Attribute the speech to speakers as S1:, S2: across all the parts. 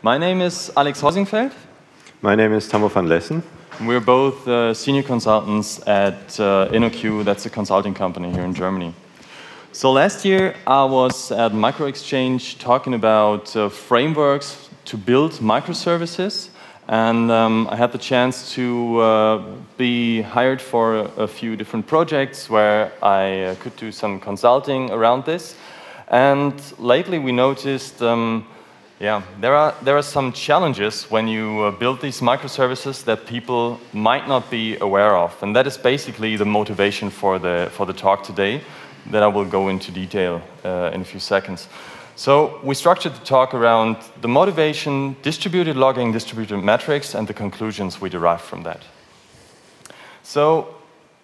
S1: My name is Alex Heusingfeld.
S2: My name is Tammo van Lessen.
S1: We're both senior consultants at InnoQ, that's a consulting company here in Germany. So last year I was at microXchg talking about frameworks to build microservices, and I had the chance to be hired for a few different projects where I could do some consulting around this. And lately we noticed there are some challenges when you build these microservices that people might not be aware of, and that is basically the motivation for the talk today that I will go into detail in a few seconds. So we structured the talk around the motivation, distributed logging, distributed metrics, and the conclusions we derive from that. So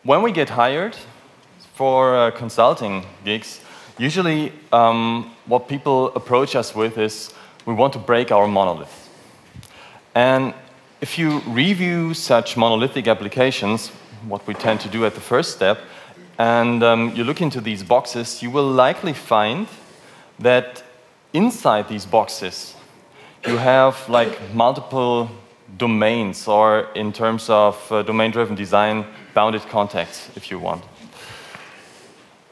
S1: when we get hired for consulting gigs, usually what people approach us with is, we want to break our monolith. And if you review such monolithic applications, what we tend to do at the first step, and you look into these boxes, you will likely find that inside these boxes you have like multiple domains, or in terms of domain-driven design, bounded contexts, if you want.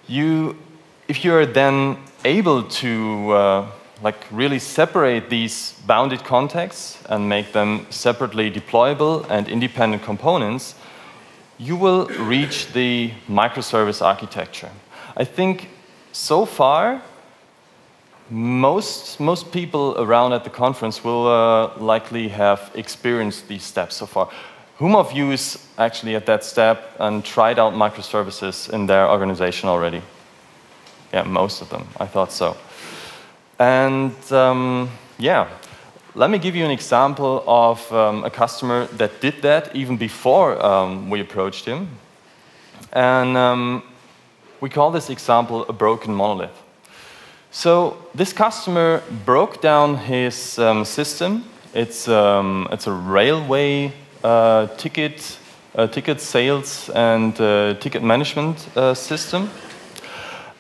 S1: If you're then able to really separate these bounded contexts and make them separately deployable and independent components, you will reach the microservice architecture. I think so far, most people around at the conference will likely have experienced these steps so far. Whom of you is actually at that step and tried out microservices in their organization already? Yeah, most of them. I thought so. And let me give you an example of a customer that did that even before we approached him. And we call this example a broken monolith. So this customer broke down his system. It's a railway ticket sales and ticket management system.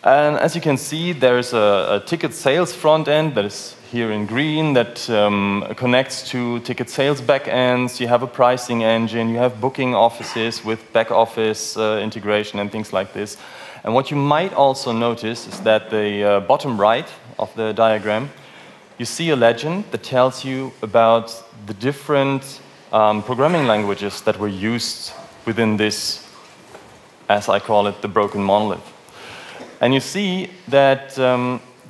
S1: And as you can see, there's a ticket sales front end that is here in green that connects to ticket sales backends. You have a pricing engine, you have booking offices with back office integration and things like this. And what you might also notice is that the bottom right of the diagram, you see a legend that tells you about the different programming languages that were used within this, as I call it, the broken monolith. And you see that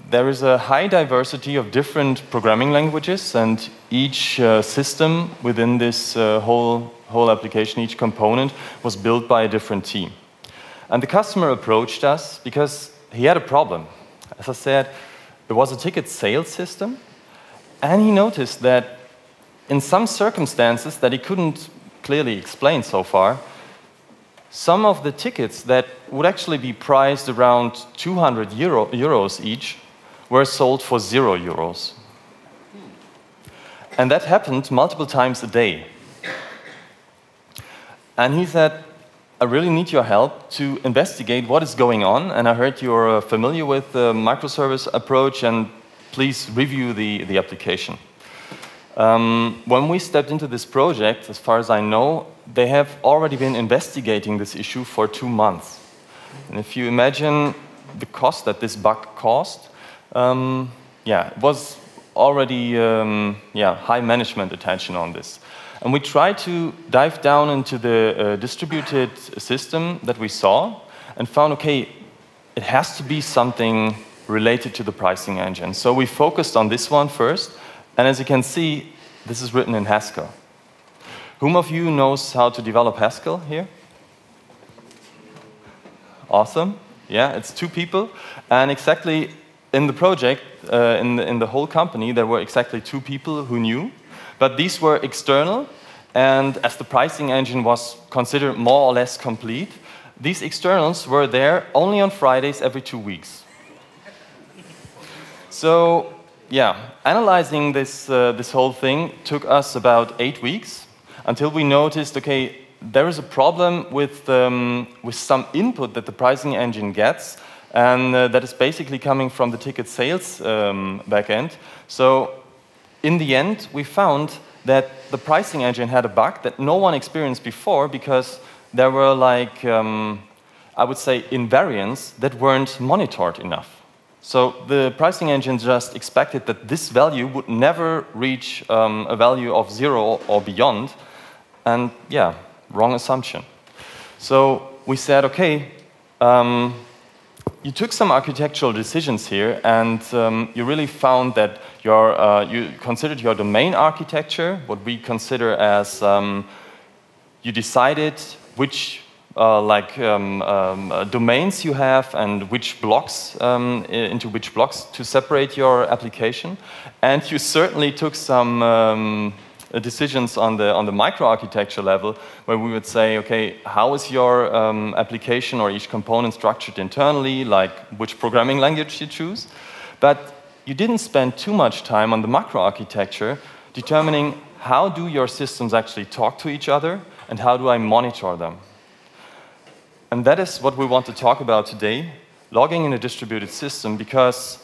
S1: there is a high diversity of different programming languages, and each system within this whole application, each component, was built by a different team. And the customer approached us because he had a problem. As I said, it was a ticket sales system, and he noticed that in some circumstances that he couldn't clearly explain so far, some of the tickets that would actually be priced around 200 euros each were sold for €0. And that happened multiple times a day. And he said, I really need your help to investigate what is going on, and I heard you're familiar with the microservice approach, and please review the application. When we stepped into this project, as far as I know, they have already been investigating this issue for 2 months. And if you imagine the cost that this bug caused, it was already high management attention on this. And we tried to dive down into the distributed system that we saw and found, okay, it has to be something related to the pricing engine. So we focused on this one first. And as you can see, this is written in Haskell. Whom of you knows how to develop Haskell here? Awesome. Yeah, it's 2 people. And exactly in the project, in the whole company, there were exactly 2 people who knew. But these were external. And as the pricing engine was considered more or less complete, these externals were there only on Fridays every 2 weeks. So, yeah, analyzing this whole thing took us about 8 weeks until we noticed, okay, there is a problem with some input that the pricing engine gets, and that is basically coming from the ticket sales backend. So in the end, we found that the pricing engine had a bug that no one experienced before because there were like, I would say, invariants that weren't monitored enough. So the pricing engine just expected that this value would never reach a value of 0 or beyond. And yeah, wrong assumption. So we said, okay, you took some architectural decisions here, and you really found that you considered your domain architecture, what we consider as you decided which domains you have and which blocks, into which blocks to separate your application. And you certainly took some decisions on the microarchitecture level where we would say, okay, how is your application or each component structured internally, like which programming language you choose. But you didn't spend too much time on the macroarchitecture determining how do your systems actually talk to each other and how do I monitor them. And that is what we want to talk about today, logging in a distributed system, because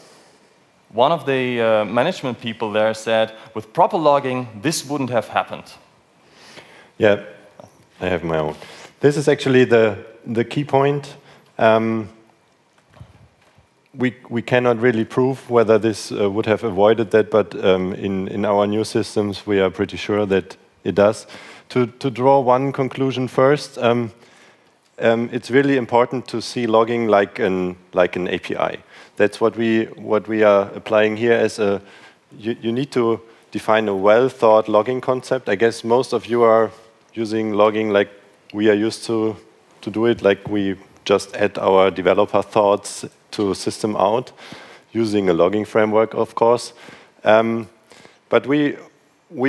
S1: one of the management people there said, with proper logging, this wouldn't have happened.
S2: Yeah, I have my own. This is actually the key point. We cannot really prove whether this would have avoided that, but in our new systems, we are pretty sure that it does. To draw one conclusion first, it's really important to see logging like an API. That's what we are applying here as a. You need to define a well-thought logging concept. I guess most of you are using logging like we are used to do it. Like we just add our developer thoughts to system out, using a logging framework, of course. But we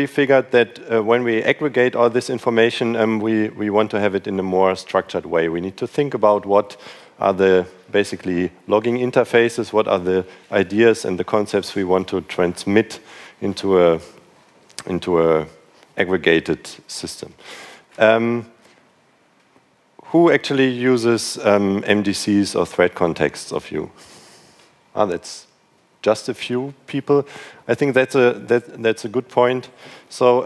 S2: figured that when we aggregate all this information, we want to have it in a more structured way. We need to think about what are the basically logging interfaces, what are the ideas and the concepts we want to transmit into a aggregated system. Who actually uses MDCs or thread contexts of you? That's just a few people. I think that's a good point. So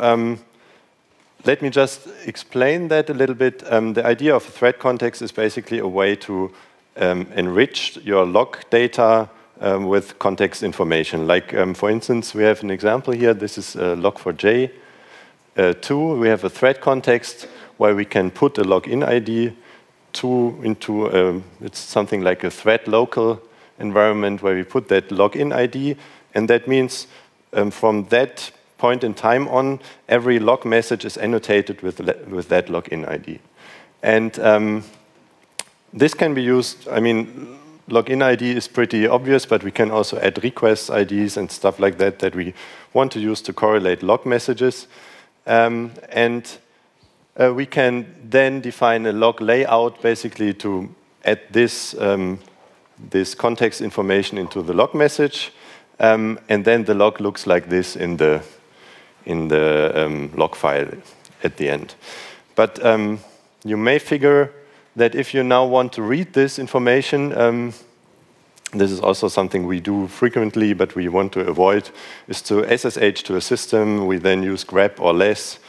S2: let me just explain that a little bit. The idea of a thread context is basically a way to enrich your log data with context information. Like, for instance, we have an example here. This is log4j2. We have a thread context where we can put a login ID into it's something like a thread local environment where we put that login ID, and that means from that point in time on, every log message is annotated with that login ID. And this can be used, I mean, login ID is pretty obvious, but we can also add request IDs and stuff like that that we want to use to correlate log messages. We can then define a log layout basically to add this context information into the log message, and then the log looks like this in the log file at the end. But you may figure that if you now want to read this information, this is also something we do frequently, but we want to avoid, is to SSH to a system. We then use grep or less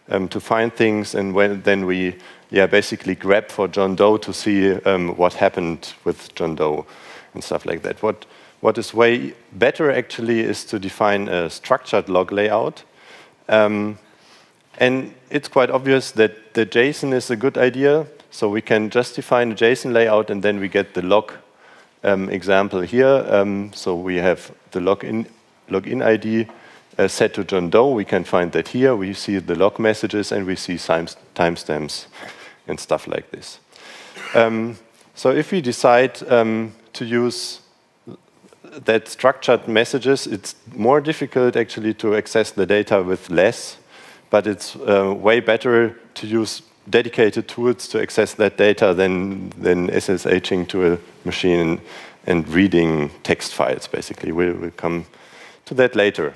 S2: to find things, and then we basically grep for John Doe to see what happened with John Doe and stuff like that. What is way better actually is to define a structured log layout. And it's quite obvious that the JSON is a good idea. So we can just define a JSON layout, and then we get the log example here. So we have the login ID set to John Doe. We can find that here. We see the log messages, and we see timestamps and stuff like this. So if we decide to use that structured messages, it's more difficult actually to access the data with less, but it's way better to use dedicated tools to access that data than SSHing to a machine and reading text files, basically. We'll come to that later.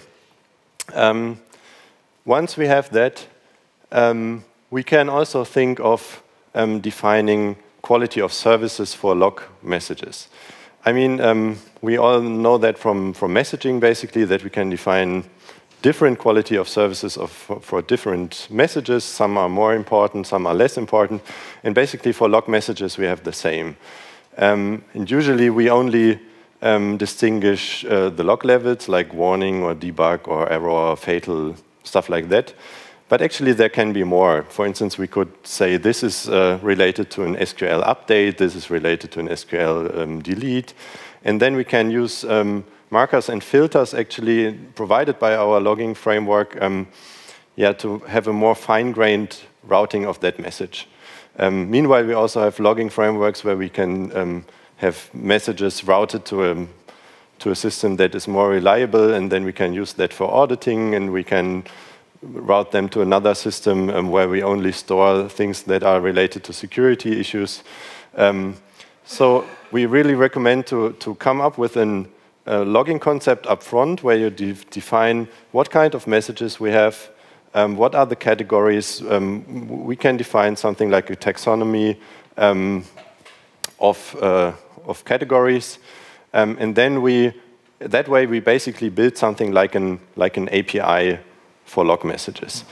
S2: Once we have that, we can also think of defining quality of services for log messages. I mean, we all know that from messaging, basically, that we can define different quality of services for different messages. Some are more important, some are less important. And basically for log messages, we have the same. And usually we only distinguish the log levels, like warning or debug or error or fatal, stuff like that. But actually there can be more. For instance, we could say this is related to an SQL update, this is related to an SQL delete. And then we can use markers and filters actually provided by our logging framework to have a more fine-grained routing of that message. Meanwhile, we also have logging frameworks where we can have messages routed to a system that is more reliable, and then we can use that for auditing, and we can route them to another system where we only store things that are related to security issues. So we really recommend to come up with a logging concept up front where you define what kind of messages we have, what are the categories. We can define something like a taxonomy of categories, and then that way we basically build something like an API for log messages.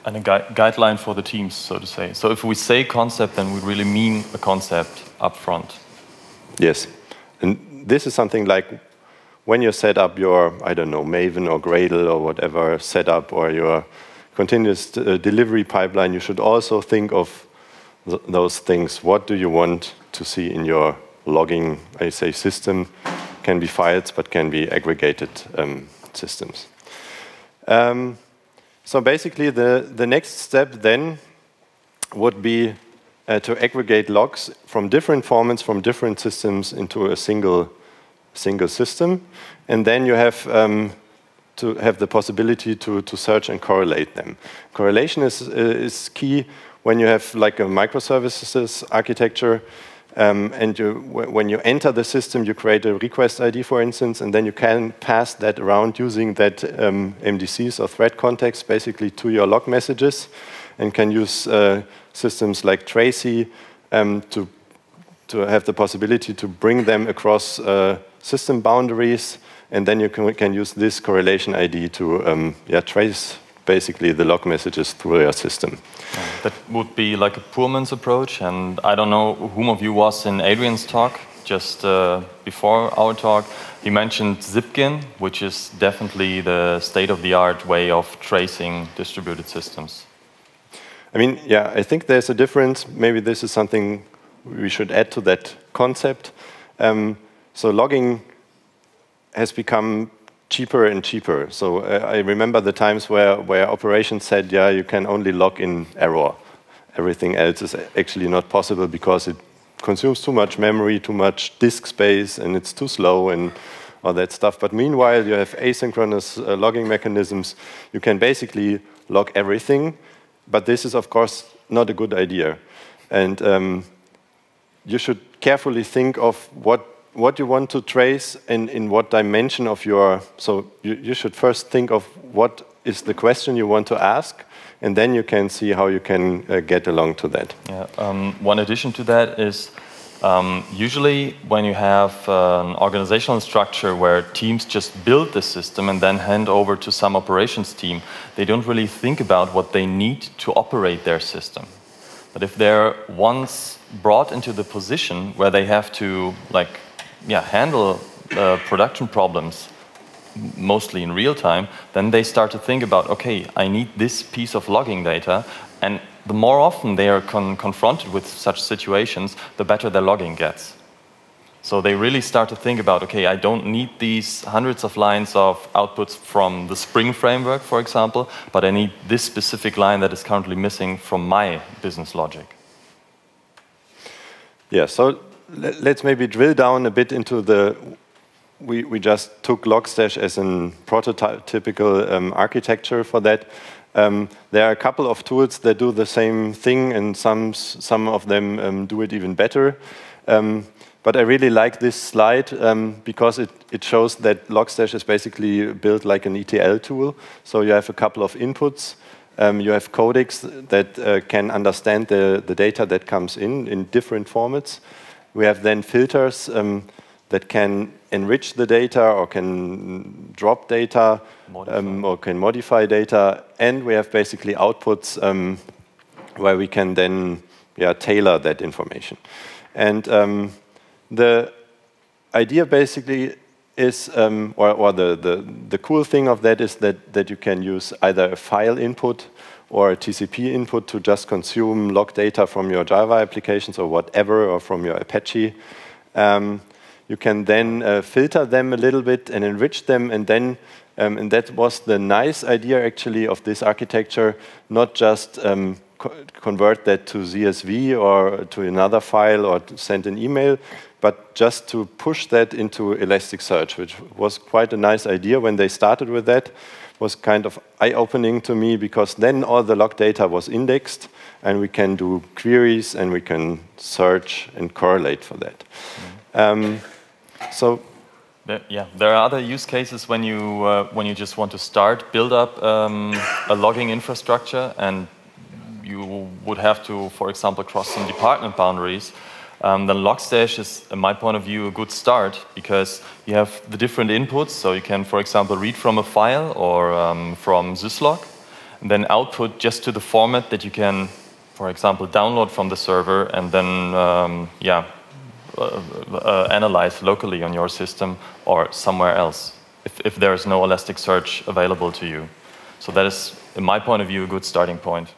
S1: And a guideline for the teams, so to say. So if we say concept, then we really mean a concept up front.
S2: Yes. And this is something like when you set up your, I don't know, Maven or Gradle or whatever setup, or your continuous delivery pipeline, you should also think of those things. What do you want to see in your logging, I say, system? Can be files, but can be aggregated systems. So basically, the next step then would be to aggregate logs from different formats, from different systems into a single system. And then you have to have the possibility to search and correlate them. Correlation is key when you have like a microservices architecture. And when you enter the system, you create a request ID, for instance, and then you can pass that around using that MDCs or thread context basically to your log messages, and can use systems like Tracy to have the possibility to bring them across system boundaries, and then you can use this correlation ID to trace basically the log messages through your system.
S1: That would be like a poor man's approach, and I don't know whom of you was in Adrian's talk just before our talk. He mentioned Zipkin, which is definitely the state-of-the-art way of tracing distributed systems.
S2: I mean, yeah, I think there's a difference. Maybe this is something we should add to that concept. So logging has become cheaper and cheaper. So I remember the times where operations said, yeah, you can only log in error. Everything else is actually not possible because it consumes too much memory, too much disk space, and it's too slow and all that stuff. But meanwhile, you have asynchronous logging mechanisms. You can basically log everything, but this is, of course, not a good idea. And you should carefully think of what you want to trace and in what dimension of your... So you should first think of what is the question you want to ask, and then you can see how you can get along to that.
S1: Yeah. One addition to that is usually when you have an organizational structure where teams just build the system and then hand over to some operations team, they don't really think about what they need to operate their system. But if they're once brought into the position where they have to handle production problems mostly in real time, then they start to think about, okay, I need this piece of logging data, and the more often they are confronted with such situations, the better their logging gets. So they really start to think about, okay, I don't need these hundreds of lines of outputs from the Spring framework, for example, but I need this specific line that is currently missing from my business logic. Yeah, so let's maybe drill down a bit into the... We just took Logstash as a prototypical architecture for that. There are a couple of tools that do the same thing, and some of them do it even better. But I really like this slide because it shows that Logstash is basically built like an ETL tool. So you have a couple of inputs. You have codecs that can understand the data that comes in different formats. We have then filters that can enrich the data or can drop data
S2: or can modify data, and we have basically outputs where we can then tailor that information. And the idea basically is, or the cool thing of that is that you can use either a file input or a TCP input to just consume log data from your Java applications or whatever, or from your Apache. You can then filter them a little bit and enrich them, and then, and that was the nice idea actually of this architecture, not just convert that to CSV or to another file or to send an email, but just to push that into Elasticsearch, which was quite a nice idea when they started with that. Was kind of eye-opening to me, because then all the log data was indexed, and we can do queries and we can search and correlate for that.
S1: There are other use cases when you just want to build up a logging infrastructure, and you would have to, for example, cross some department boundaries. Then Logstash is, in my point of view, a good start, because you have the different inputs. So you can, for example, read from a file or from syslog, and then output just to the format that you can, for example, download from the server, and then analyze locally on your system or somewhere else, if there is no Elasticsearch available to you. So that is, in my point of view, a good starting point.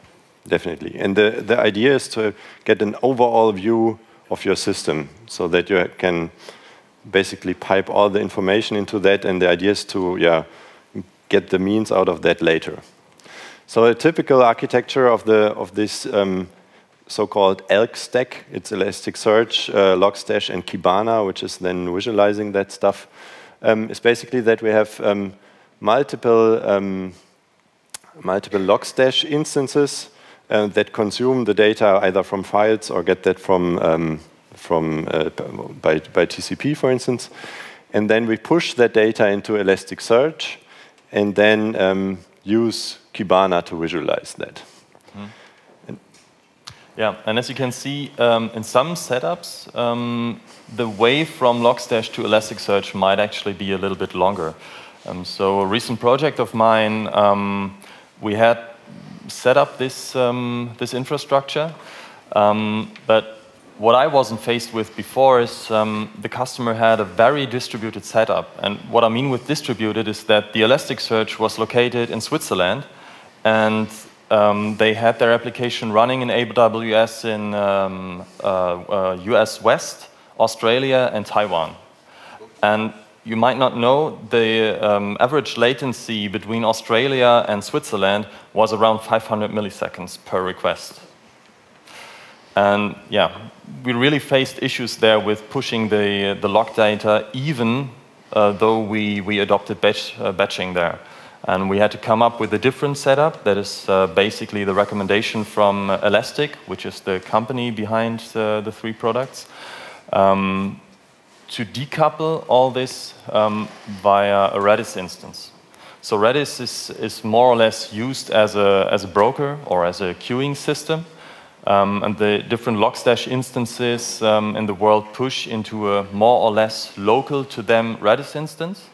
S2: Definitely. And the idea is to get an overall view of your system, so that you can basically pipe all the information into that, and the idea is to get the means out of that later. So a typical architecture of this so-called ELK stack, it's Elasticsearch, Logstash, and Kibana, which is then visualizing that stuff, is basically that we have multiple Logstash instances that consume the data either from files or get that by TCP, for instance, and then we push that data into Elasticsearch, and then use Kibana to visualize that.
S1: Yeah, and as you can see, in some setups, the way from Logstash to Elasticsearch might actually be a little bit longer. So a recent project of mine, we had set up this infrastructure, but what I wasn't faced with before is the customer had a very distributed setup. And what I mean with distributed is that the Elasticsearch was located in Switzerland, and they had their application running in AWS in US West, Australia, and Taiwan. And you might not know, the average latency between Australia and Switzerland was around 500 milliseconds per request. And we really faced issues there with pushing the log data, even though we adopted batching there. And we had to come up with a different setup that is basically the recommendation from Elastic, which is the company behind the three products, to decouple all this via a Redis instance. So Redis is more or less used as a broker or as a queuing system. And the different Logstash instances in the world push into a more or less local to them Redis instance.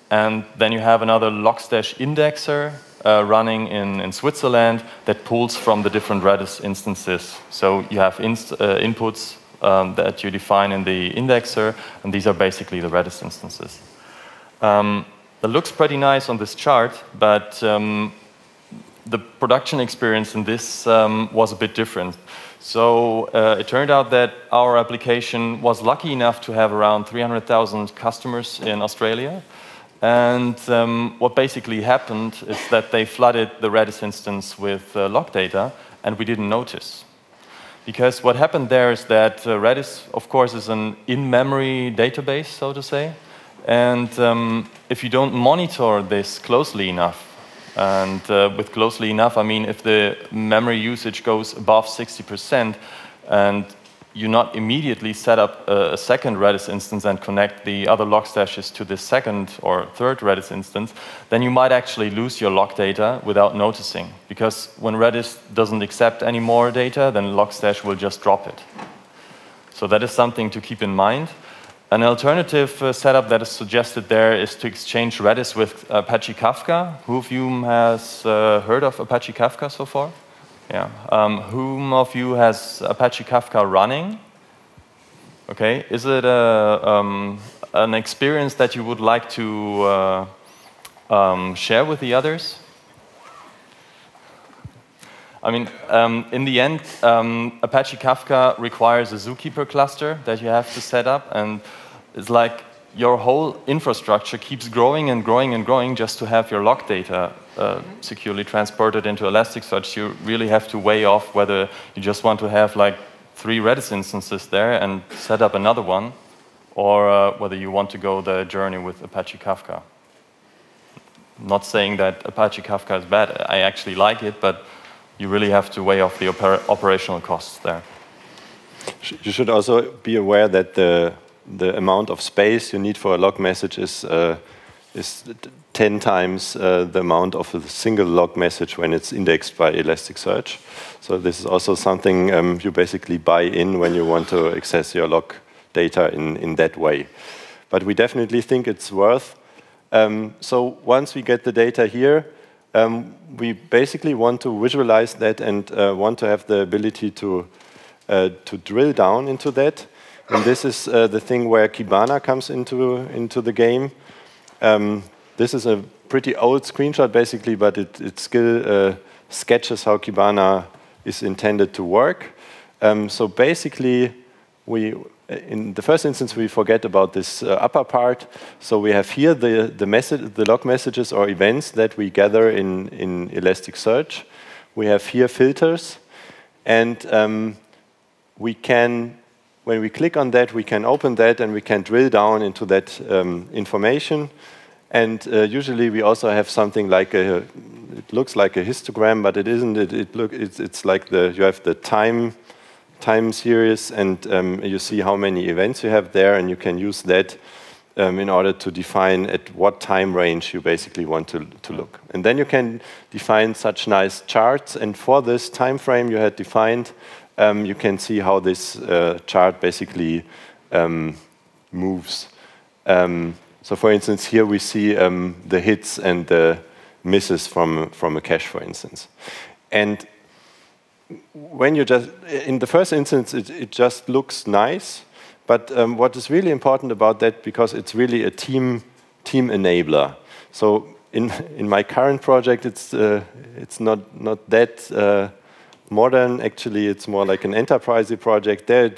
S1: And then you have another Logstash indexer running in Switzerland that pulls from the different Redis instances. So you have inputs that you define in the indexer, and these are basically the Redis instances. It looks pretty nice on this chart, but the production experience in this was a bit different. So it turned out that our application was lucky enough to have around 300,000 customers in Australia. And what basically happened is that they flooded the Redis instance with log data, and we didn't notice. Because what happened there is that Redis, of course, is an in-memory database, so to say. And if you don't monitor this closely enough, and with closely enough, I mean if the memory usage goes above 60%, and you not immediately set up a second Redis instance and connect the other Logstashes to the second or third Redis instance, then you might actually lose your log data without noticing. Because when Redis doesn't accept any more data, then Logstash will just drop it. So that is something to keep in mind. An alternative setup that is suggested there is to exchange Redis with Apache Kafka. Who of you has heard of Apache Kafka so far? Yeah. Whom of you has Apache Kafka running? Okay. Is it an experience that you would like to share with the others? I mean, in the end, Apache Kafka requires a zookeeper cluster that you have to set up, and it's like your whole infrastructure keeps growing and growing and growing just to have your log data securely transported into Elasticsearch. You really have to weigh off whether you just want to have like 3 Redis instances there and set up another one, or whether you want to go the journey with Apache Kafka. Not saying that Apache Kafka is bad. I actually like it, but you really have to weigh off the operational costs there.
S2: You should also be aware that the amount of space you need for a log message is 10 times the amount of a single log message when it's indexed by Elasticsearch. So this is also something you basically buy in when you want to access your log data in that way. But we definitely think it's worth. So once we get the data here, we basically want to visualize that and want to have the ability to drill down into that. And this is the thing where Kibana comes into the game. This is a pretty old screenshot, basically, but it still sketches how Kibana is intended to work. So basically, in the first instance, we forget about this upper part. So we have here the log messages or events that we gather in Elasticsearch. We have here filters, and we can, when we click on that, we can open that and we can drill down into that information. And usually we also have something like it looks like a histogram, but it isn't. It's like you have the time series, and you see how many events you have there, and you can use that in order to define at what time range you basically want to look. And then you can define such nice charts, and for this time frame you had defined, you can see how this chart basically moves. So for instance, here we see the hits and the misses from a cache, for instance. And when you just, in the first instance, it just looks nice, but what is really important about that, because it's really a team enabler. So in my current project, it's not that modern. Actually, it's more like an enterprise project. There,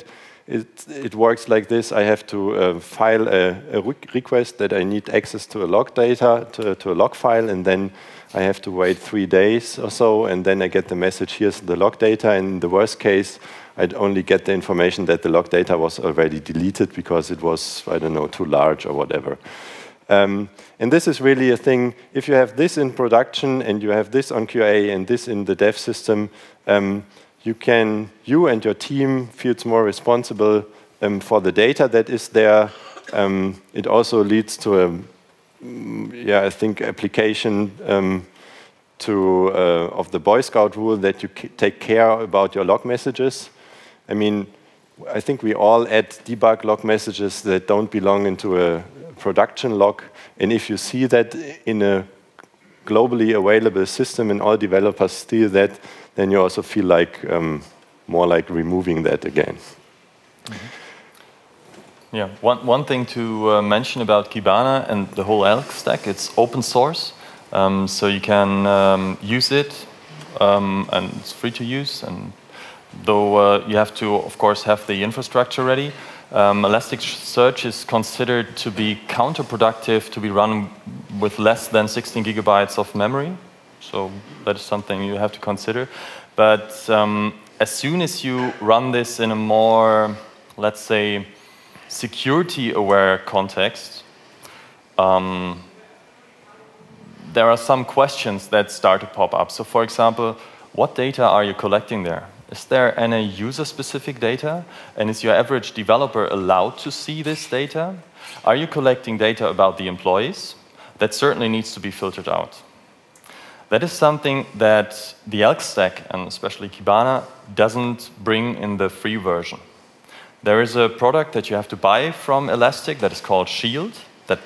S2: it works like this. I have to file a request that I need access to a log data, to a log file, and then I have to wait 3 days or so, and then I get the message, here's the log data. In the worst case, I'd only get the information that the log data was already deleted because it was, I don't know, too large or whatever. And this is really a thing. If you have this in production and you have this on QA and this in the dev system, you and your team feels more responsible for the data that is there. It also leads to a I think application of the Boy Scout rule that you take care about your log messages. I mean, I think we all add debug log messages that don't belong into a production log. And if you see that in a globally available system and all developers steal that, then you also feel like more like removing that again.
S1: Mm-hmm. Yeah, one thing to mention about Kibana and the whole Elk stack, it's open source, so you can use it, and it's free to use. And though you have to, of course, have the infrastructure ready, Elasticsearch is considered to be counterproductive to be run with less than 16 gigabytes of memory. So that is something you have to consider. But as soon as you run this in a more, let's say, security-aware context, there are some questions that start to pop up. So for example, what data are you collecting there? Is there any user-specific data? And is your average developer allowed to see this data? Are you collecting data about the employees? That certainly needs to be filtered out. That is something that the Elk stack, and especially Kibana, doesn't bring in the free version. There is a product that you have to buy from Elastic that is called Shield that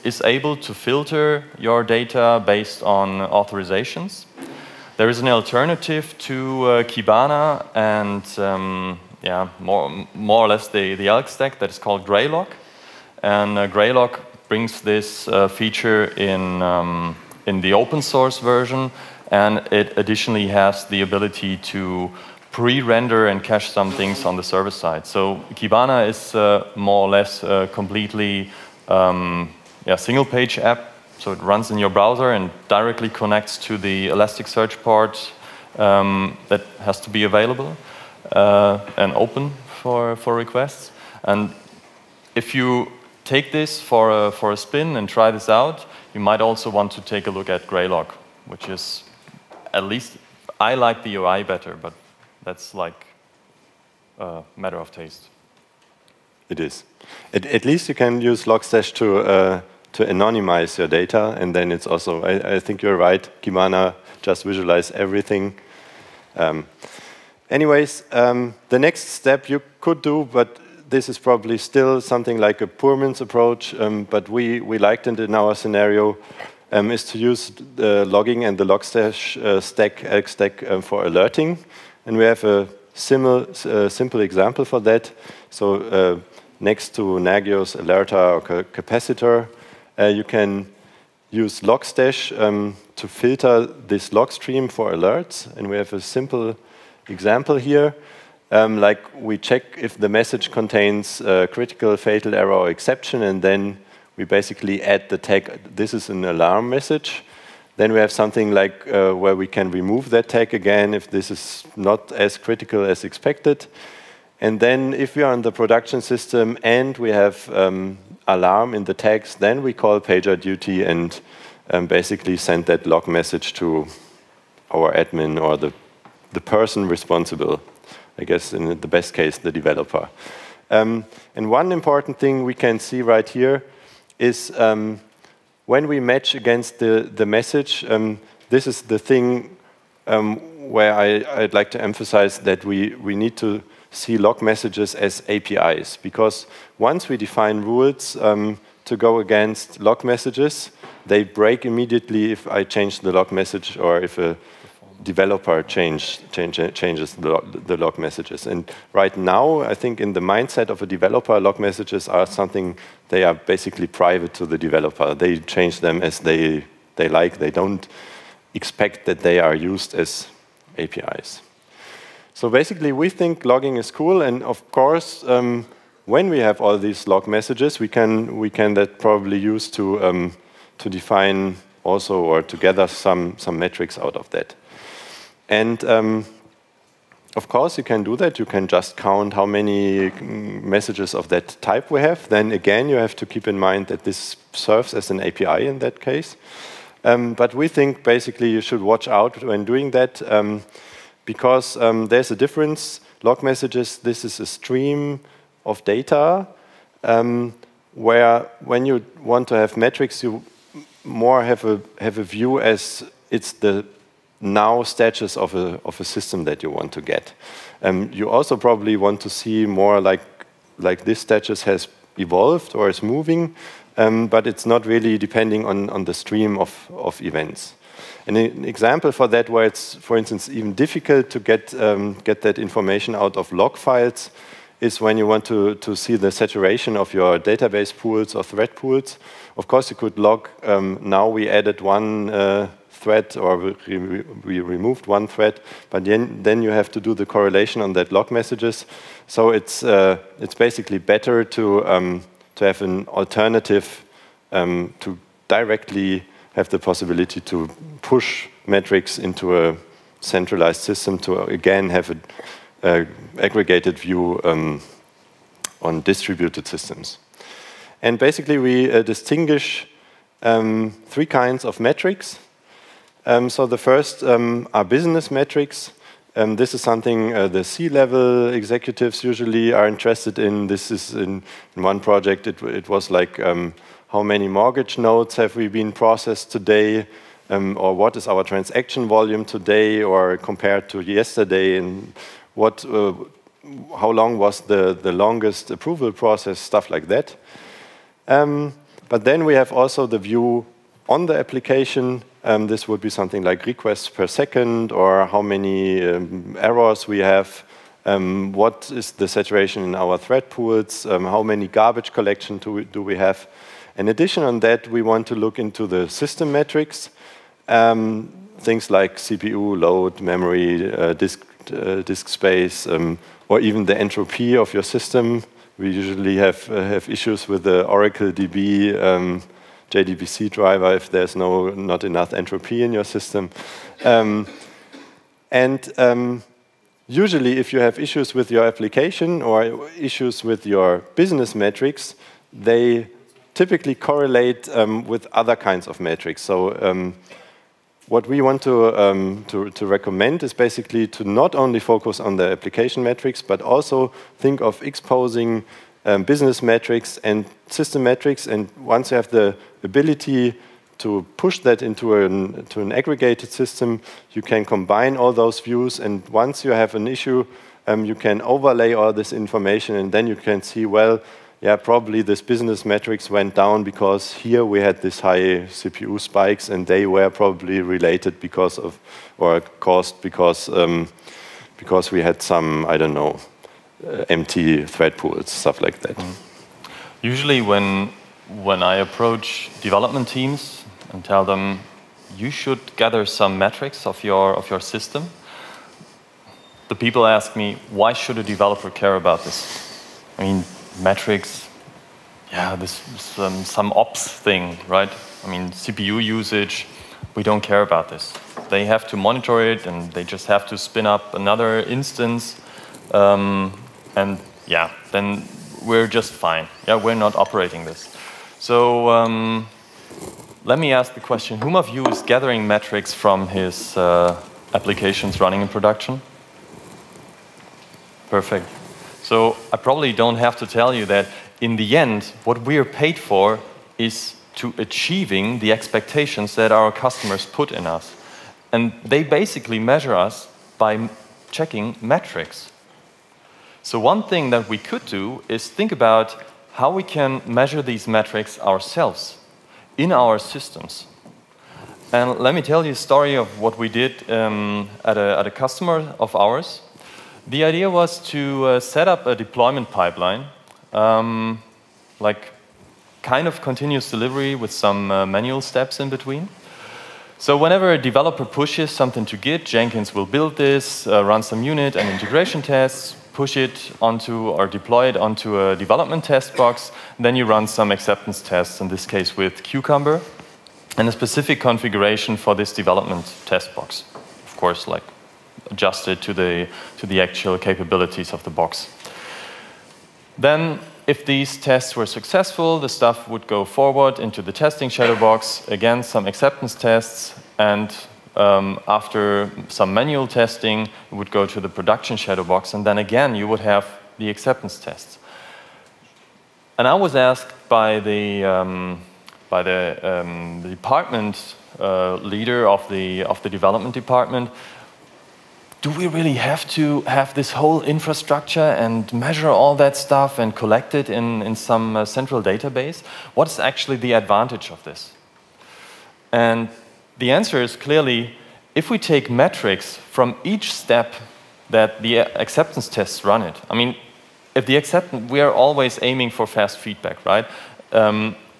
S1: is able to filter your data based on authorizations. There is an alternative to Kibana and yeah, more or less the Elk stack that is called Greylock. And Greylock brings this feature in the open source version, and it additionally has the ability to pre-render and cache some things on the server side. So Kibana is more or less completely single-page app. So it runs in your browser and directly connects to the Elasticsearch port that has to be available and open for requests. And if you take this for a spin and try this out, you might also want to take a look at Greylock, which is, at least I like the UI better, but that's like a matter of taste.
S2: It is. At least you can use Logstash to anonymize your data, and then it's also, I think you're right, Kibana just visualize everything. Anyways, the next step you could do, but this is probably still something like a poor man's approach, but we liked it in our scenario, is to use the logging and the Logstash stack, Elk stack, for alerting. And we have a simple example for that. So next to Nagios, Alerter, or Capacitor, you can use Logstash to filter this log stream for alerts. And we have a simple example here. Like we check if the message contains critical, fatal error, or exception, and then we basically add the tag, this is an alarm message. Then we have something like where we can remove that tag again if this is not as critical as expected. And then if we are on the production system and we have alarm in the tags, then we call PagerDuty and basically send that log message to our admin or the person responsible. I guess in the best case, the developer. And one important thing we can see right here is when we match against the message, this is the thing where I'd like to emphasize that we need to see log messages as APIs, because once we define rules to go against log messages, they break immediately if I change the log message or if a developer changes the log messages. And right now, I think in the mindset of a developer, log messages are something, they are basically private to the developer. They change them as they like. They don't expect that they are used as APIs. So basically, we think logging is cool. And of course, when we have all these log messages, we can that probably use to define also or to gather some metrics out of that. And of course, you can do that. You can just count how many messages of that type we have. Then again, you have to keep in mind that this serves as an API in that case. But we think basically you should watch out when doing that because there's a difference. Log messages, this is a stream of data where when you want to have metrics, you more have a view as it's the now status of a system that you want to get. You also probably want to see more like this status has evolved or is moving, but it's not really depending on the stream of events. And an example for that where it's, for instance, even difficult to get that information out of log files is when you want to see the saturation of your database pools or thread pools. Of course, you could log, now we added one thread or we removed one thread, but then you have to do the correlation on that log messages. So it's basically better to have an alternative to directly have the possibility to push metrics into a centralized system to again have an aggregated view on distributed systems. And basically we distinguish 3 kinds of metrics. So the first are business metrics. This is something the C-level executives usually are interested in. This is in one project, it was like how many mortgage notes have we been processed today, or what is our transaction volume today or compared to yesterday, and what how long was the longest approval process, stuff like that. But then we have also the view on the application. This would be something like requests per second, or how many errors we have, what is the saturation in our thread pools, how many garbage collection do we have. In addition on that, we want to look into the system metrics, things like CPU, load, memory, disk space, or even the entropy of your system. We usually have issues with the Oracle DB JDBC driver if there's not enough entropy in your system. Usually if you have issues with your application or issues with your business metrics, they typically correlate with other kinds of metrics. So what we want to recommend is basically to not only focus on the application metrics, but also think of exposing business metrics and system metrics. And once you have the ability to push that into an aggregated system, you can combine all those views. And once you have an issue, you can overlay all this information, and then you can see, well, yeah, probably this business metrics went down because here we had this high CPU spikes, and they were probably related because of, or caused because we had some, I don't know, empty thread pools, stuff like that.
S1: Usually when I approach development teams and tell them, you should gather some metrics of your system, the people ask me, why should a developer care about this? I mean, metrics, yeah, this is some ops thing, right? I mean, CPU usage, we don't care about this. They have to monitor it, and they just have to spin up another instance, and yeah, then we're just fine. Yeah, we're not operating this. So let me ask the question, whom of you is gathering metrics from his applications running in production? Perfect. So I probably don't have to tell you that in the end, what we're paid for is to achieving the expectations that our customers put in us. And they basically measure us by checking metrics. So one thing that we could do is think about how we can measure these metrics ourselves in our systems. And let me tell you a story of what we did at a customer of ours. The idea was to set up a deployment pipeline, like kind of continuous delivery with some manual steps in between. So whenever a developer pushes something to Git, Jenkins will build this, run some unit and integration tests, push it onto or deploy it onto a development test box. Then you run some acceptance tests, in this case with Cucumber, and a specific configuration for this development test box. Of course, like adjusted to the actual capabilities of the box. Then, if these tests were successful, the stuff would go forward into the testing shadow box. Again, some acceptance tests, and after some manual testing, it would go to the production shadow box, and then again, you would have the acceptance tests. And I was asked by the department leader of the development department, do we really have to have this whole infrastructure and measure all that stuff and collect it in some central database? What's actually the advantage of this? And the answer is clearly, if we take metrics from each step that the acceptance tests run it. I mean, if the acceptance, we are always aiming for fast feedback, right?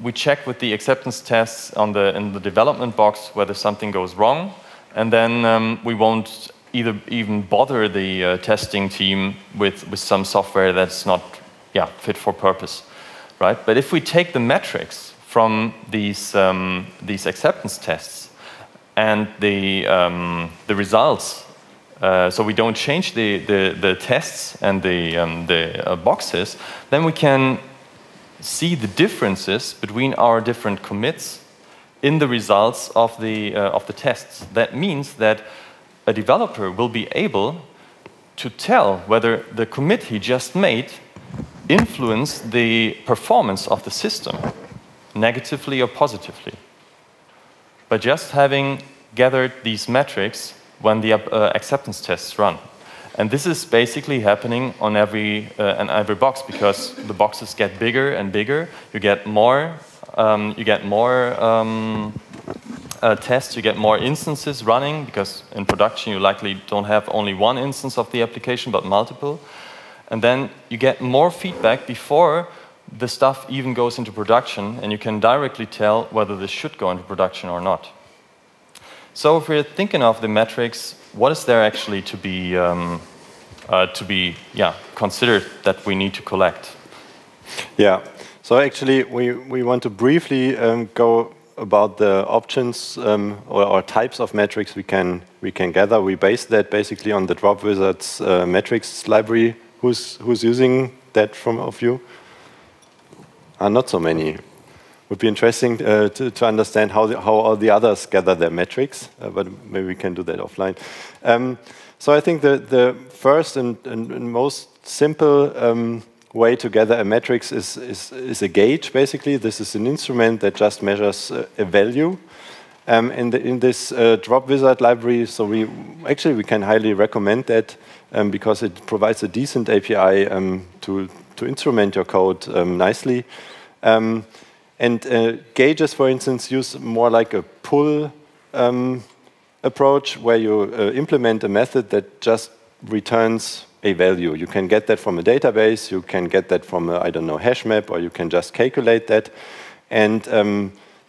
S1: We check with the acceptance tests in the development box whether something goes wrong, and then we won't even bother the testing team with some software that's not fit for purpose, right? But if we take the metrics from these acceptance tests and the results, so we don't change the tests and the boxes, then we can see the differences between our different commits in the results of the tests. That means that a developer will be able to tell whether the commit he just made influenced the performance of the system, negatively or positively, by just having gathered these metrics when the acceptance tests run. And this is basically happening on every box, because the boxes get bigger and bigger. You get more tests, you get more instances running, because in production you likely don't have only one instance of the application, but multiple. And then you get more feedback before the stuff even goes into production, and you can directly tell whether this should go into production or not. So if we're thinking of the metrics, what is there actually to be considered that we need to collect?
S2: Yeah, so actually we want to briefly go about the options or types of metrics we can gather. We base that basically on the Drop Wizard's metrics library. Who's using that of you? Not so many. Would be interesting to understand how all the others gather their metrics, but maybe we can do that offline. So I think the first and most simple way to gather a matrix is a gauge, basically. This is an instrument that just measures a value. In this Drop Wizard library, so we can highly recommend that because it provides a decent API to instrument your code nicely. And gauges, for instance, use more like a pull approach, where you implement a method that just returns a value. You can get that from a database, you can get that from a, I don't know, hash map, or you can just calculate that. And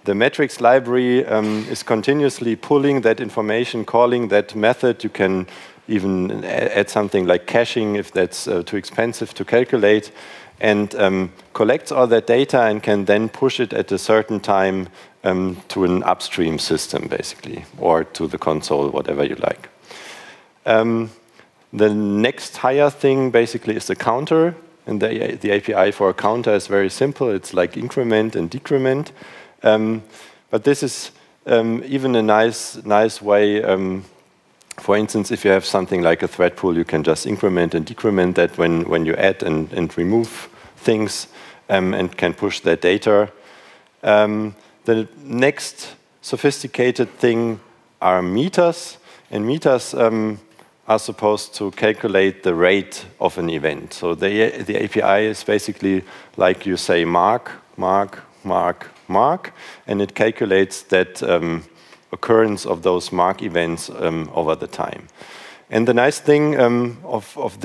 S2: the metrics library is continuously pulling that information, calling that method. You can even add something like caching if that's too expensive to calculate, and collects all that data and can then push it at a certain time to an upstream system, basically, or to the console, whatever you like. The next higher thing, basically, is the counter. And the API for a counter is very simple. It's like increment and decrement. But this is even a nice way. For instance, if you have something like a thread pool, you can just increment and decrement that when you add and remove things, and can push that data. The next sophisticated thing are meters, and meters are supposed to calculate the rate of an event. So the API is basically like you say mark, mark, mark, mark, and it calculates that occurrence of those mark events over the time. And the nice thing of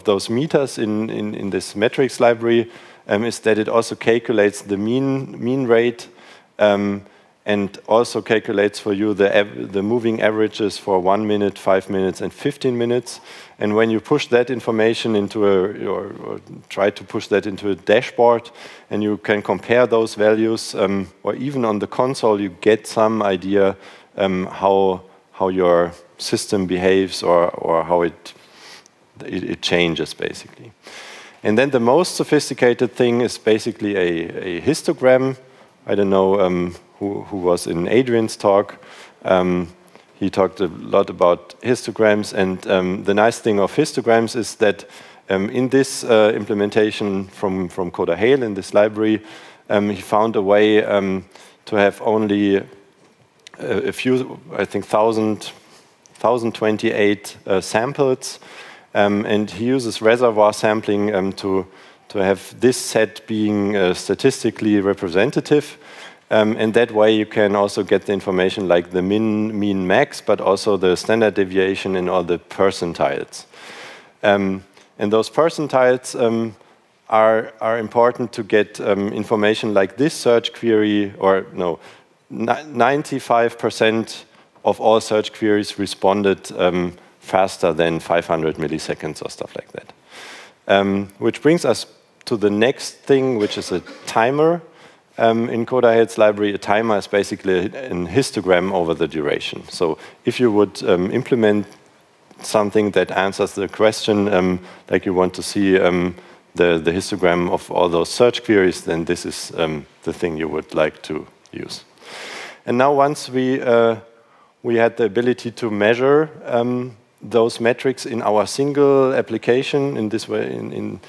S2: those meters in this metrics library is that it also calculates the mean rate and also calculates for you the moving averages for 1 minute, 5 minutes, and 15 minutes. And when you push that information into or try to push that into a dashboard, and you can compare those values, or even on the console, you get some idea how your system behaves or how it changes, basically. And then the most sophisticated thing is basically a histogram. I don't know who was in Adrian's talk. He talked a lot about histograms, and the nice thing of histograms is that in this implementation from Coda Hail in this library, he found a way to have only a few, I think 1,028 samples, and he uses reservoir sampling to have this set being statistically representative. And that way you can also get the information like the min, mean, max, but also the standard deviation and all the percentiles. And those percentiles are important to get information like this search query, or no, 95% of all search queries responded faster than 500 milliseconds or stuff like that. Which brings us to the next thing, which is a timer. In Coda Hail's library, a timer is basically a histogram over the duration. So if you would implement something that answers the question, like you want to see the histogram of all those search queries, then this is the thing you would like to use. And now once we had the ability to measure those metrics in our single application, in this way, in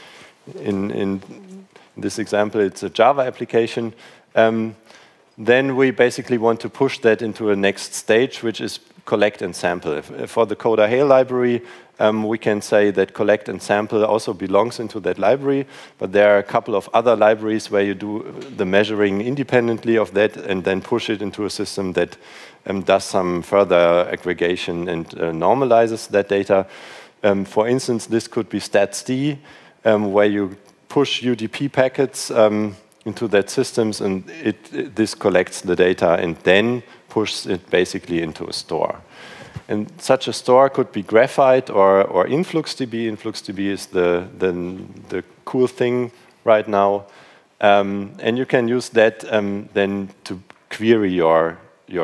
S2: this example, it's a Java application. Then we basically want to push that into a next stage, which is collect and sample. For the Coda Hail library, we can say that collect and sample also belongs into that library, but there are a couple of other libraries where you do the measuring independently of that and then push it into a system that does some further aggregation and normalizes that data. For instance, this could be statsd, where you push UDP packets into that systems, and this collects the data and then pushes it basically into a store. And such a store could be Graphite or InfluxDB. InfluxDB is the cool thing right now. And you can use that then to query your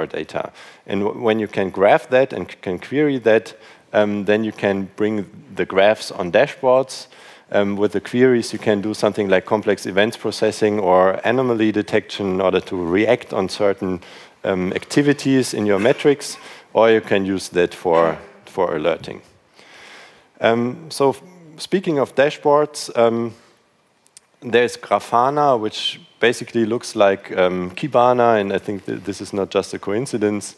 S2: data. And when you can graph that and can query that, then you can bring the graphs on dashboards. With the queries, you can do something like complex events processing or anomaly detection in order to react on certain activities in your metrics, or you can use that for alerting. So speaking of dashboards, there's Grafana, which basically looks like Kibana, and I think this is not just a coincidence.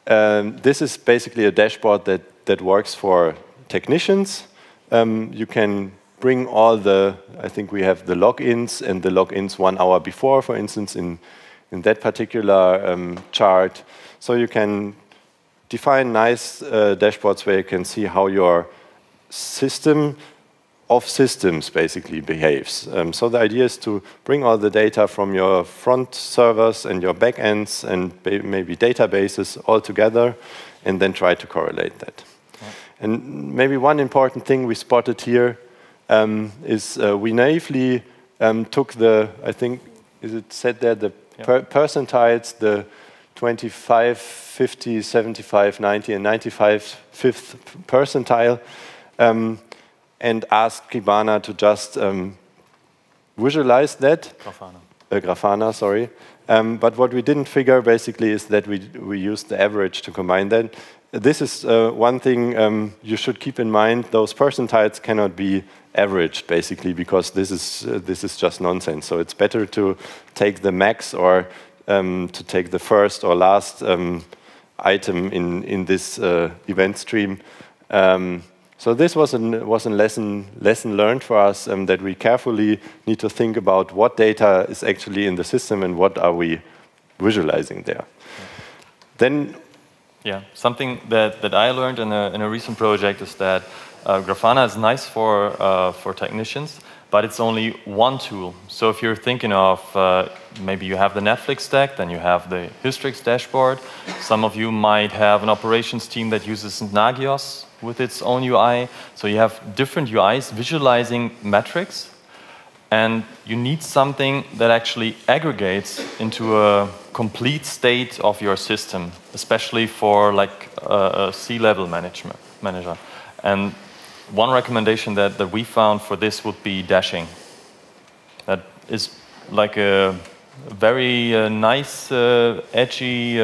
S2: This is basically a dashboard that works for technicians. You can bring all I think we have the logins and the logins 1 hour before, for instance, in that particular chart. So you can define nice dashboards where you can see how your system of systems basically behaves. So the idea is to bring all the data from your front servers and your backends and maybe databases all together and then try to correlate that. And maybe one important thing we spotted here is we naively took I think, is it said there, the percentiles, the 25, 50, 75, 90, and 95th percentile, and asked Kibana to just visualize that. Grafana, sorry. But what we didn't figure basically is that we used the average to combine that. This is one thing you should keep in mind. Those percentiles cannot be averaged basically because this is just nonsense. So it's better to take the max or to take the first or last item in this event stream. So this was a lesson learned for us that we carefully need to think about what data is actually in the system and what are we visualizing there. Then,
S1: something that I learned in a recent project is that Grafana is nice for technicians, but it's only one tool. So if you're thinking of maybe you have the Netflix stack, then you have the Histograms dashboard. Some of you might have an operations team that uses Nagios with its own UI. So you have different UIs visualizing metrics, and you need something that actually aggregates into a complete state of your system, especially for like a C-level manager. And one recommendation that we found for this would be dashing. That is like a very nice, edgy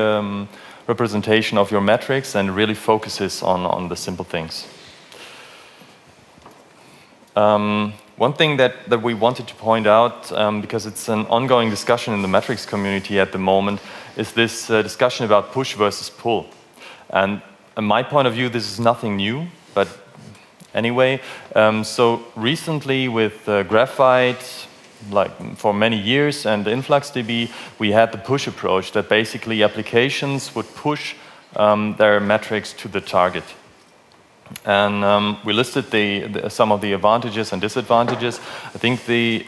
S1: representation of your metrics and really focuses on the simple things. One thing that we wanted to point out, because it's an ongoing discussion in the metrics community at the moment, is this discussion about push versus pull. And in my point of view, this is nothing new, but anyway, so recently with Graphite, like for many years, and InfluxDB, we had the push approach that basically applications would push their metrics to the target. And we listed some of the advantages and disadvantages. I think the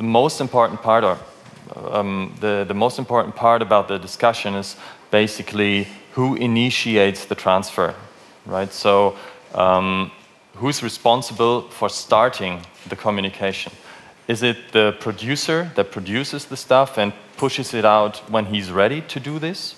S1: most important part, or the most important part about the discussion is basically who initiates the transfer, right? So who's responsible for starting the communication? Is it the producer that produces the stuff and pushes it out when he's ready to do this,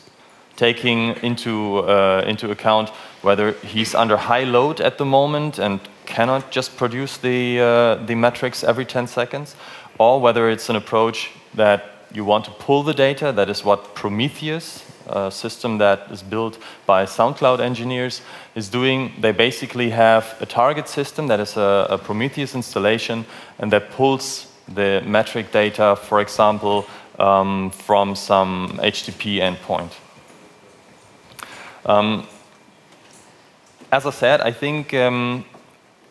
S1: taking into account whether he's under high load at the moment and cannot just produce the metrics every 10 seconds, or whether it's an approach that you want to pull the data? That is what Prometheus, a system that is built by SoundCloud engineers, is doing. They basically have a target system that is a Prometheus installation, and that pulls the metric data, for example, from some HTTP endpoint. As I said, I think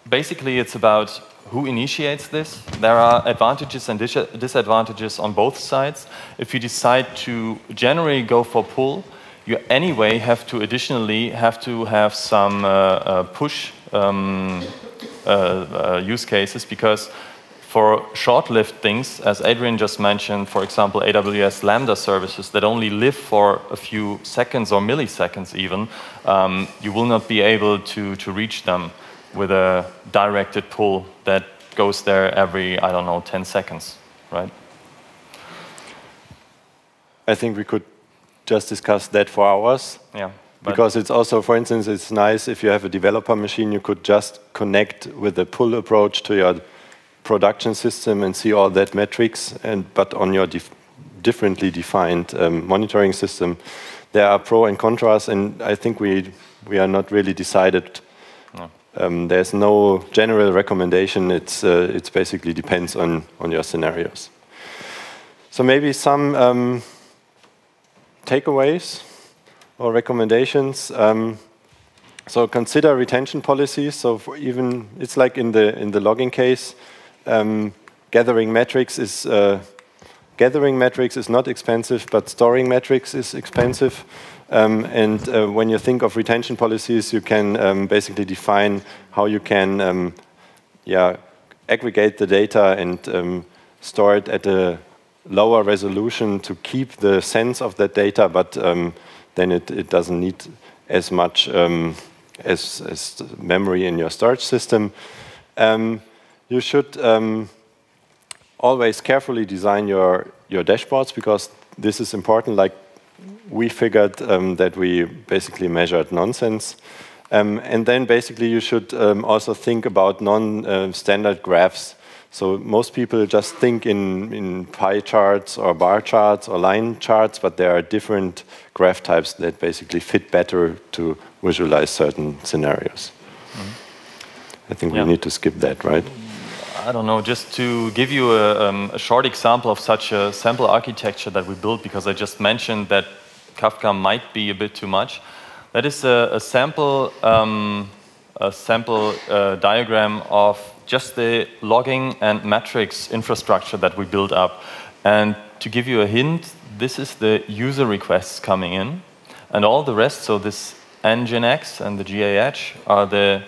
S1: basically it's about who initiates this. There are advantages and disadvantages on both sides. If you decide to generally go for pull, you anyway have to additionally have some push use cases, because for short-lived things, as Adrian just mentioned, for example, AWS Lambda services that only live for a few seconds or milliseconds even, you will not be able to reach them with a directed pull that goes there every, I don't know, 10 seconds, right?
S2: I think we could just discuss that for hours.
S1: Yeah.
S2: Because it's also, for instance, it's nice if you have a developer machine, you could just connect with a pull approach to your production system and see all that metrics, but on your differently defined monitoring system, there are pros and contras, and I think we are not really decided. No. There's no general recommendation. It's basically depends on your scenarios. So maybe some takeaways or recommendations. So consider retention policies. So for even it's like in the logging case. Gathering metrics is not expensive, but storing metrics is expensive. When you think of retention policies, you can basically define how you can aggregate the data and store it at a lower resolution to keep the sense of that data, but then it doesn't need as much as memory in your storage system. You should always carefully design your dashboards, because this is important. Like we figured that we basically measured nonsense. And then basically you should also think about non-standard graphs. So most people just think in pie charts or bar charts or line charts, but there are different graph types that basically fit better to visualize certain scenarios. Mm-hmm. I think we need to skip that, right?
S1: I don't know, just to give you a short example of such a sample architecture that we built, because I just mentioned that Kafka might be a bit too much. That is a sample diagram of just the logging and metrics infrastructure that we built up. And to give you a hint, this is the user requests coming in, and all the rest, so this Nginx and the GAH are the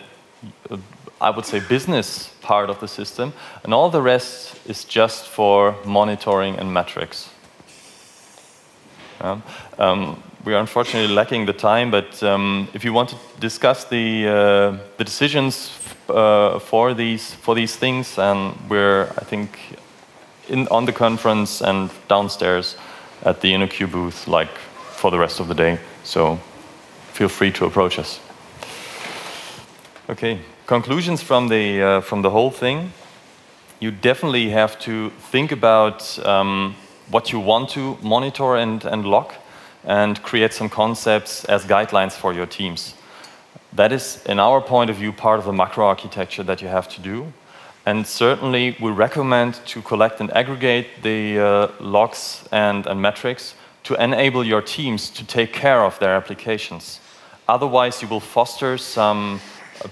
S1: I would say business part of the system, and all the rest is just for monitoring and metrics. We are unfortunately lacking the time, but if you want to discuss the decisions for these things, and we're, I think, on the conference and downstairs at the InnoQ booth, like for the rest of the day. So feel free to approach us. Okay. Conclusions from the whole thing. You definitely have to think about what you want to monitor and log, and create some concepts as guidelines for your teams. That is, in our point of view, part of the macro architecture that you have to do. And certainly we recommend to collect and aggregate the logs and metrics to enable your teams to take care of their applications. Otherwise, you will foster some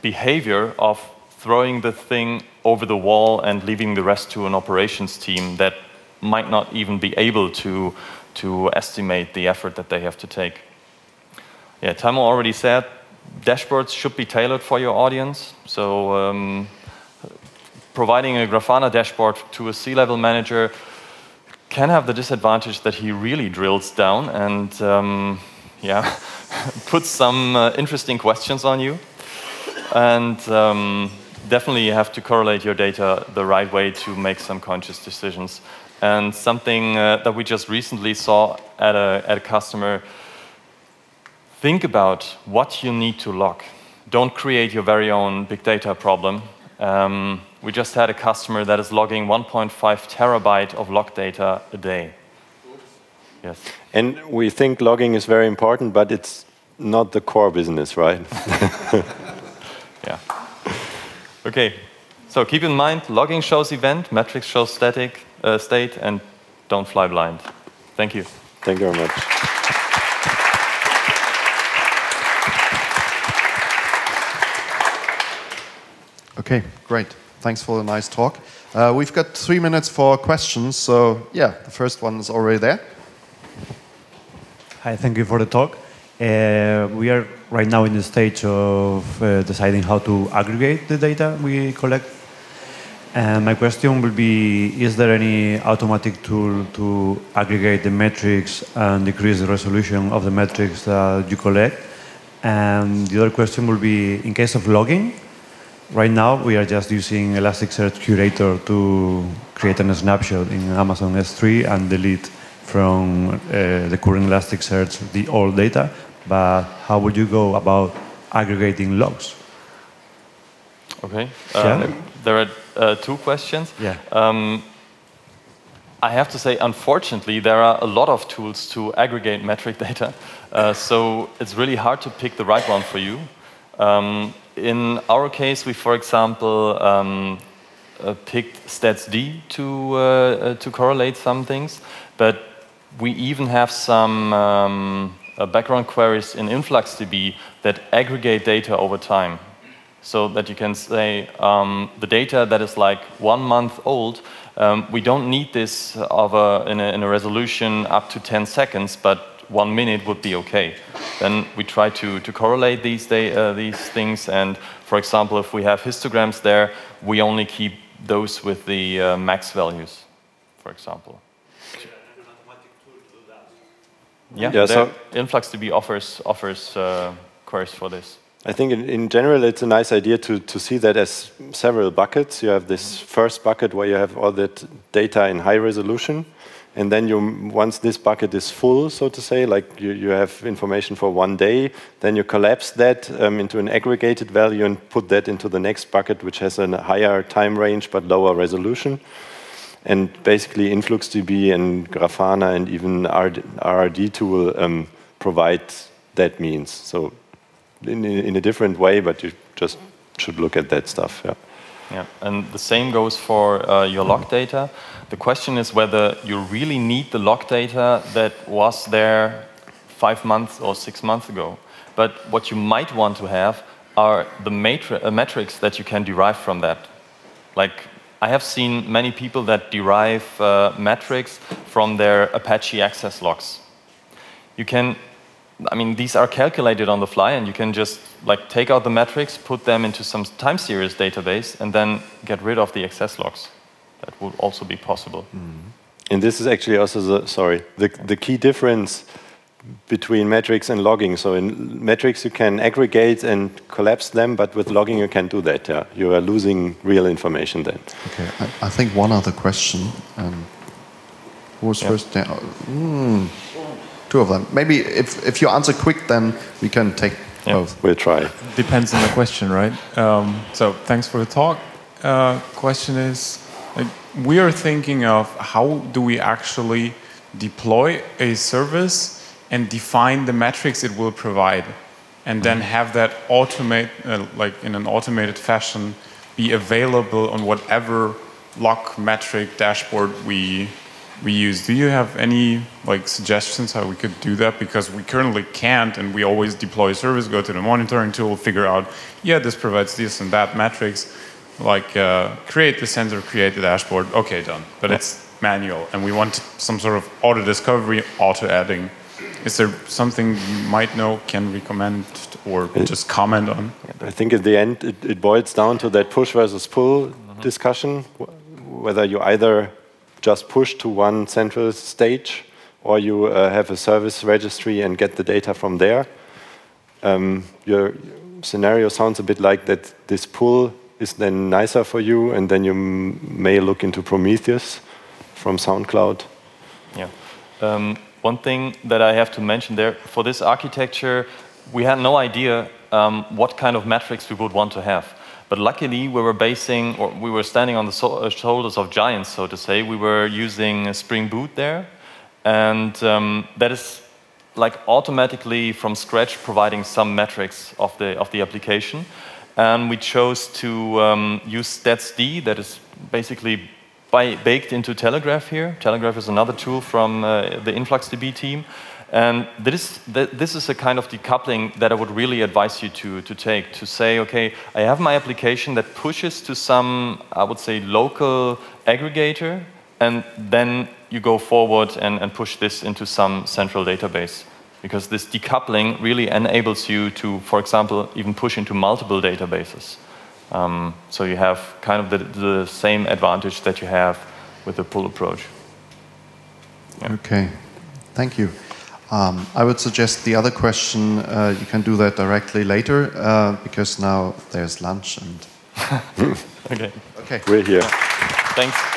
S1: behavior of throwing the thing over the wall and leaving the rest to an operations team that might not even be able to estimate the effort that they have to take. Yeah, Tammo already said dashboards should be tailored for your audience. So providing a Grafana dashboard to a C-level manager can have the disadvantage that he really drills down and puts some interesting questions on you. And definitely you have to correlate your data the right way to make some conscious decisions. And something that we just recently saw at a customer, think about what you need to log. Don't create your very own big data problem. We just had a customer that is logging 1.5 terabyte of log data a day. Yes. And we think logging is very important, but it's not the core business, right? Yeah. Okay. So keep in mind, logging shows event, metrics shows state, and don't fly blind. Thank you. Thank you very much.
S3: Okay, great. Thanks for the nice talk. We've got 3 minutes for questions, so yeah, the first one is already there.
S4: Hi, thank you for the talk. We are right now in the stage of deciding how to aggregate the data we collect. And my question will be, is there any automatic tool to aggregate the metrics and decrease the resolution of the metrics that you collect? And the other question will be, in case of logging, right now we are just using Elasticsearch Curator to create a snapshot in Amazon S3 and delete from the current Elasticsearch the old data. But how would you go about aggregating logs?
S1: Okay.
S4: Yeah.
S1: There are 2 questions.
S4: Yeah.
S1: I have to say, unfortunately, there are a lot of tools to aggregate metric data, so it's really hard to pick the right one for you. In our case, we, for example, picked statsd to correlate some things, but we even have some background queries in InfluxDB that aggregate data over time. So that you can say the data that is like 1 month old, we don't need this in a resolution up to 10 seconds, but 1 minute would be okay. Then we try to correlate these things, and for example, if we have histograms there, we only keep those with the max values, for example. Yeah, so InfluxDB offers queries for this.
S2: I think in general, it's a nice idea to see that as several buckets. You have this first bucket where you have all that data in high resolution. And then once this bucket is full, so to say, like you have information for 1 day, then you collapse that into an aggregated value and put that into the next bucket, which has a higher time range but lower resolution. And basically, InfluxDB and Grafana and even RRD tool provide that means. So in a different way, but you just should look at that stuff. Yeah.
S1: Yeah, and the same goes for your log data. The question is whether you really need the log data that was there 5 months or 6 months ago. But what you might want to have are the metrics that you can derive from that. Like, I have seen many people that derive metrics from their Apache access logs. You can, I mean, these are calculated on the fly, and you can just like take out the metrics, put them into some time series database, and then get rid of the access logs. That would also be possible.
S2: Mm-hmm. And this is actually also the key difference between metrics and logging. So in metrics you can aggregate and collapse them, but with logging you can't do that. Yeah, you are losing real information then.
S3: Okay, I think one other question. Who was first there? 2 of them. Maybe if you answer quick, then we can take both.
S2: We'll try.
S5: Depends on the question, right? So thanks for the talk. Question is, like, we are thinking of how do we actually deploy a service and define the metrics it will provide, and then have that automate, like in an automated fashion, be available on whatever log metric dashboard we use. Do you have any like suggestions how we could do that? Because we currently can't, and we always deploy a service, go to the monitoring tool, figure out, yeah, this provides this and that metrics, like create the sensor, create the dashboard, okay, done. But it's manual, and we want some sort of auto discovery, auto adding. Is there something you might know, can recommend, or just comment on?
S2: I think at the end it boils down to that push versus pull discussion, whether you either just push to one central stage or you have a service registry and get the data from there. Your scenario sounds a bit like that this pull is then nicer for you, and then you may look into Prometheus from SoundCloud.
S1: Yeah. One thing that I have to mention there, for this architecture, we had no idea what kind of metrics we would want to have. But luckily, we were standing on the shoulders of giants, so to say. We were using Spring Boot there, and that is like automatically from scratch providing some metrics of the application. And we chose to use statsd, that is basically baked into Telegraph here. Telegraph is another tool from the InfluxDB team. And this is a kind of decoupling that I would really advise you to take, to say, okay, I have my application that pushes to some, I would say, local aggregator, and then you go forward and push this into some central database. Because this decoupling really enables you to, for example, even push into multiple databases. So you have kind of the same advantage that you have with the pull approach. Yeah.
S3: Okay, thank you. I would suggest the other question, you can do that directly later, because now there's lunch and...
S1: Okay.
S2: We're here.
S1: Thanks.